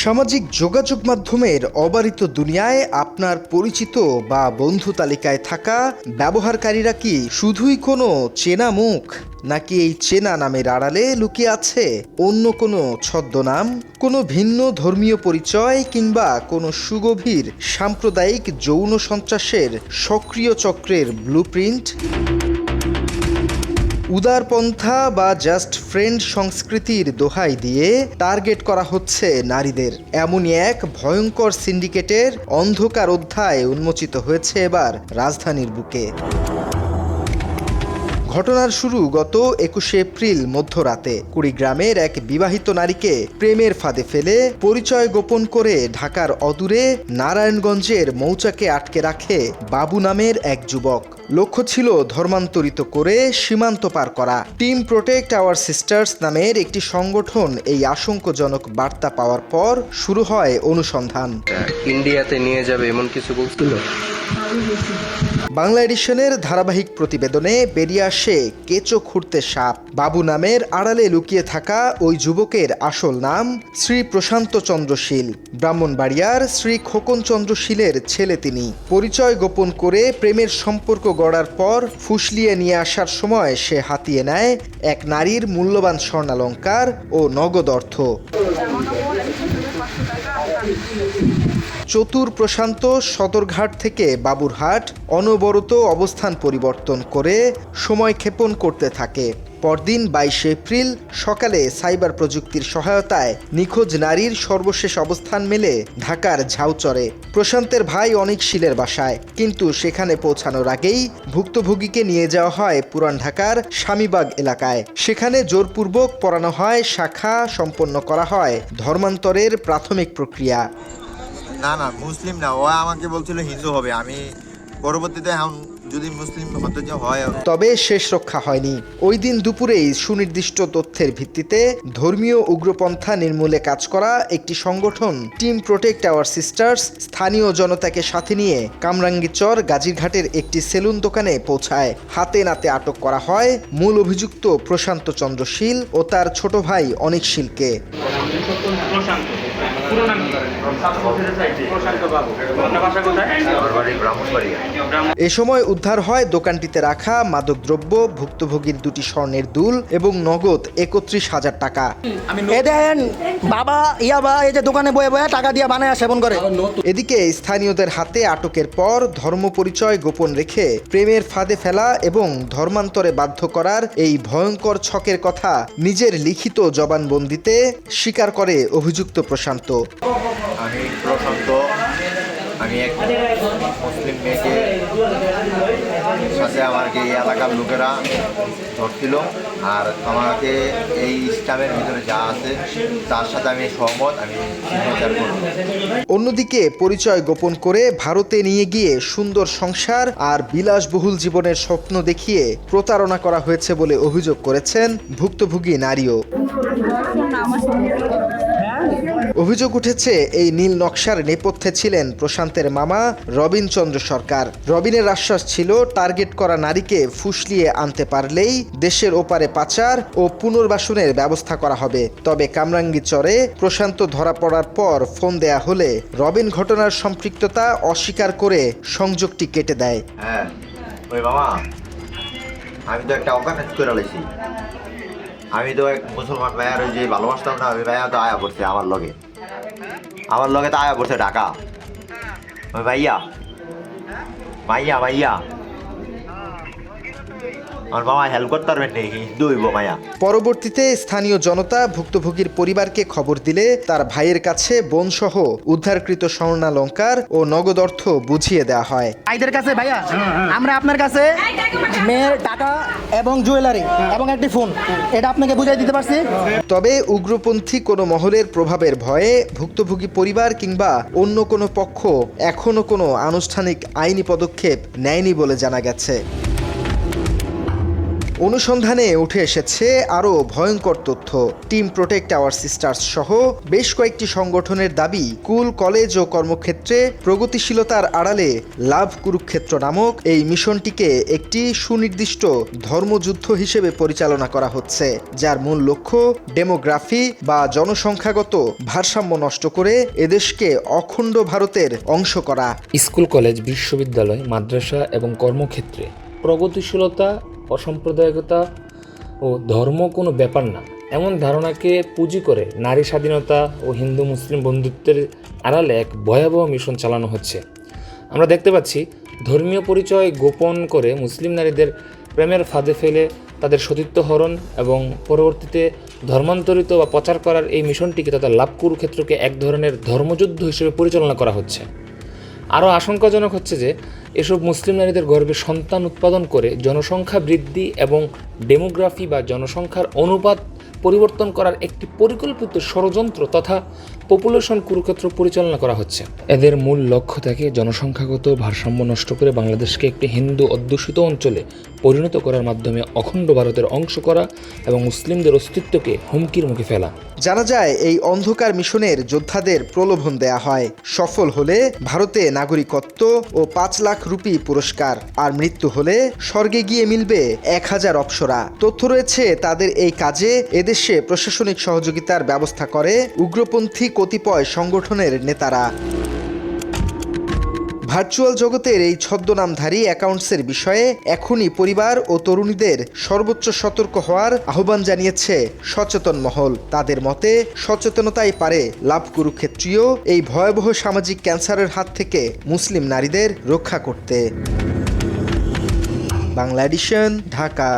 সামাজিক যোগাযোগ মাধ্যমের অবারিত দুনিয়ায় আপনার পরিচিত বা বন্ধু তালিকায় থাকা ব্যবহারকারীরা কি শুধুই কোনো চেনা মুখ, নাকি এই চেনা নামের আড়ালে লুকিয়ে আছে অন্য কোনো ছদ্মনাম, কোনো ভিন্ন ধর্মীয় পরিচয় কিংবা কোনো সুগভীর সাম্প্রদায়িক যৌন সন্ত্রাসের সক্রিয় চক্রের ব্লুপ্রিন্ট? উদারপন্থা বা জাস্ট ফ্রেন্ড সংস্কৃতির দোহাই দিয়ে টার্গেট করা হচ্ছে নারীদের, এমনই এক ভয়ঙ্কর সিন্ডিকেটের অন্ধকার অধ্যায় উন্মোচিত হয়েছে এবার রাজধানীর বুকে। ঘটনার শুরু গত 21শে এপ্রিল মধ্যরাতে কুড়িগ্রামের এক বিবাহিত নারীকে প্রেমের ফাঁদে ফেলে পরিচয় গোপন করে ঢাকার অদূরে নারায়ণগঞ্জের মৌচাকে আটকে রাখে বাবু নামের এক যুবক। লক্ষ্য ছিল ধর্মান্তরিত করে সীমান্ত পার করা। টিম প্রোটেক্ট আওয়ার সিস্টার্স নামের একটি সংগঠন এই আশঙ্কাজনক বার্তা পাওয়ার পর শুরু হয় অনুসন্ধান। ইন্ডিয়াতে নিয়ে যাবে এমন কিছু বলছিল। বাংলা এডিশনের ধারাবাহিক প্রতিবেদনে বেরিয়ে আসে কেঁচো খুঁড়তে সাপ। বাবু নামের আড়ালে লুকিয়ে থাকা ওই যুবকের আসল নাম শ্রী প্রশান্ত চন্দ্র শীল। ব্রাহ্মণবাড়িয়ার শ্রী খোকন চন্দ্র শীলের ছেলে তিনি। পরিচয় গোপন করে প্রেমের সম্পর্ক গড়ার পর ফুসলিয়ে নিয়ে আসার সময় সে হাতিয়ে নেয় এক নারীর মূল্যবান স্বর্ণালংকার ও নগদ অর্থ। চতুর প্রশান্ত সদরঘাট থেকে বাবুরহাট অনবরত অবস্থান পরিবর্তন করে সময় ক্ষেপণ করতে থাকে। পরদিন 22শে এপ্রিল সকালে সাইবার প্রযুক্তির সহায়তায় নিখোঁজ নারীর সর্বশেষ অবস্থান মেলে ঢাকার ঝাউচরে প্রশান্তের ভাই অনিক শীলের বাসায়। কিন্তু সেখানে পৌঁছানোর আগেই ভুক্তভোগীকে নিয়ে যাওয়া হয় পুরান ঢাকার স্বামীবাগ এলাকায়। সেখানে জোরপূর্বক পড়ানো হয় শাখা, সম্পন্ন করা হয় ধর্মান্তরের প্রাথমিক প্রক্রিয়া। না মুসলিম না, ও আমাকে বলছিল হিন্দু হবে। আমি পরবর্তীতে যদি মুসলিম হতে হয়। তবে শেষ রক্ষা হয়নি। ওই দিন দুপুরেই সুনির্দিষ্ট তথ্যের ভিত্তিতে ধর্মীয় উগ্রপন্থা নির্মূলে কাজ করা একটি সংগঠন টিম প্রোটেক্ট আওয়ার সিস্টার্স স্থানীয় জনতাকে সাথে নিয়ে কামরাঙ্গীরচর গাজীরঘাটের একটি সেলুন দোকানে পৌঁছায়। হাতে নাতে আটক করা হয় মূল অভিযুক্ত প্রশান্ত চন্দ্র শীল ও তার ছোট ভাই অনিক শীলকে। এ সময় উদ্ধার হয় দোকানটিতে রাখা মাদকদ্রব্য, ভুক্তভোগীর দুটি স্বর্ণের দুল এবং নগদ 31,000 টাকা। বাবা ইয়াবা এই যে দোকানে বয়ে বয়ে টাকা দিয়ে বানায় সেবন করে। এদিকে স্থানীয়দের হাতে আটকের পর ধর্ম পরিচয় গোপন রেখে প্রেমের ফাঁদে ফেলা এবং ধর্মান্তরে বাধ্য করার এই ভয়ঙ্কর ছকের কথা নিজের লিখিত জবানবন্দিতে স্বীকার করে অভিযুক্ত প্রশান্ত। আমি এক মুসলিম মেয়েকে সাথে আমাকে এই এলাকার লোকেরা ধরছিল, আর আমাকে এই ইসলামের ভিতরে যা আছে তার সাথে আমি সহমত, আমি সিগনেচার করব। অন্যদিকে পরিচয় গোপন করে ভারতে নিয়ে গিয়ে সুন্দর সংসার আর বিলাসবহুল জীবনের স্বপ্ন দেখিয়ে প্রতারণা করা হয়েছে বলে অভিযোগ করেছেন ভুক্তভোগী নারীও। অভিযোগ উঠেছে এই নীল নকশার নেপথ্যে ছিলেন প্রশান্তের মামা রবিন চন্দ্র সরকার। রবিনের আশ্বাস ছিল টার্গেট করা নারীকে ফুসলিয়ে আনতে পারলেই দেশের ওপারে পাচার ও পুনর্বাসনের ব্যবস্থা করা হবে। তবে কামরাঙ্গীরচরে প্রশান্ত ধরা পড়ার পর ফোন দেয়া হলে রবিন ঘটনার সম্পৃক্ততা অস্বীকার করে সংযোগটি কেটে দেয়। হ্যাঁ ওই মামা, আমি তো একটা অকারেন্স করে লাইছি। আমি তো এক মুসলমান ভাইয়ার ওই যে ভালোবাসতাম না, ওই ভাইয়া তো আয়া পড়ছে আমার লগে তো আয়া পড়ছে ঢাকা। ওই ভাইয়া আমার মামা হেল্প করতে পারবেন নাকি? হিন্দু হইব মাইয়া। পরবর্তীতে স্থানীয় জনতা ভুক্তভোগীর পরিবারকে খবর দিলে তার ভাইয়ের কাছে বোনসহ উদ্ধারকৃত স্বর্ণালংকার ও নগদ অর্থ বুঝিয়ে দেওয়া হয়। ভাইদের কাছে ভাইয়া আমরা আপনার কাছে মেয়ের টাকা এবং জুয়েলারি এবং একটি ফোন, এটা আপনাকে বুঝিয়ে দিতে পারছি। তবে উগ্রপন্থী কোনো মহলের প্রভাবের ভয়ে ভুক্তভোগী পরিবার কিংবা অন্য কোনো পক্ষ এখনো কোনো আনুষ্ঠানিক আইনি পদক্ষেপ নেয়নি বলে জানা গেছে। অনুসন্ধানে উঠে এসেছে আরও ভয়ঙ্কর তথ্য। টিম প্রোটেক্ট আওয়ার সিস্টার্স সহ বেশ কয়েকটি সংগঠনের দাবি, স্কুল, কলেজ ও কর্মক্ষেত্রে প্রগতিশীলতার আড়ালে লাভ কুরুক্ষেত্র নামক এই মিশনটিকে একটি সুনির্দিষ্ট ধর্মযুদ্ধ হিসেবে পরিচালনা করা হচ্ছে, যার মূল লক্ষ্য ডেমোগ্রাফি বা জনসংখ্যাগত ভারসাম্য নষ্ট করে এদেশকে অখণ্ড ভারতের অংশ করা। স্কুল, কলেজ, বিশ্ববিদ্যালয়, মাদ্রাসা এবং কর্মক্ষেত্রে প্রগতিশীলতা, অসাম্প্রদায়িকতা ও ধর্ম কোনো ব্যাপার না এমন ধারণাকে পুঁজি করে নারী স্বাধীনতা ও হিন্দু মুসলিম বন্ধুত্বের আড়ালে এক ভয়াবহ মিশন চালানো হচ্ছে। আমরা দেখতে পাচ্ছি ধর্মীয় পরিচয় গোপন করে মুসলিম নারীদের প্রেমের ফাঁদে ফেলে তাদের সতীত্ব হরণ এবং পরবর্তীতে ধর্মান্তরিত বা প্রচার করার এই মিশনটিকে তথা লাভ কুরুক্ষেত্রকে এক ধরনের ধর্মযুদ্ধ হিসেবে পরিচালনা করা হচ্ছে। আরও আশঙ্কাজনক হচ্ছে যে এসব মুসলিম নারীদের গর্ভে সন্তান উৎপাদন করে জনসংখ্যা বৃদ্ধি এবং ডেমোগ্রাফি বা জনসংখ্যার অনুপাত পরিবর্তন করার একটি পরিকল্পিত ষড়যন্ত্র তথা পপুলেশন কুরুক্ষেত্র পরিচালনা করা হচ্ছে। এদের মূল লক্ষ্য থাকে জনসংখ্যাগত ভারসাম্য নষ্ট করে বাংলাদেশকে একটি হিন্দু অধ্যুষিত অঞ্চলে পরিণত করার মাধ্যমে অখণ্ড ভারতের অংশ করা এবং মুসলিমদের অস্তিত্বকে হুমকির মুখে ফেলা। জানা যায়, এই অন্ধকার মিশনের যোদ্ধাদের প্রলোভন দেয়া হয়, সফল হলে ভারতে নাগরিকত্ব ও 5 লাখ রুপি পুরস্কার, আর মৃত্যু হলে স্বর্গে গিয়ে মিলবে 1000 অপ্সরা। তথ্য রয়েছে তাদের এই কাজে এদেশে প্রশাসনিক সহযোগিতার ব্যবস্থা করে উগ্রপন্থী কতিপয় সংগঠনের নেতারা। ভার্চুয়াল জগতের এই ছদ্মনামধারী অ্যাকাউন্টসের বিষয়ে এখনই পরিবার ও তরুণীদের সর্বোচ্চ সতর্ক হওয়ার আহ্বান জানিয়েছে সচেতন মহল। তাদের মতে সচেতনতাই পারে লাভ কুরুক্ষেত্রীয় এই ভয়াবহ সামাজিক ক্যান্সারের হাত থেকে মুসলিম নারীদের রক্ষা করতে। বাংলা এডিশন, ঢাকা।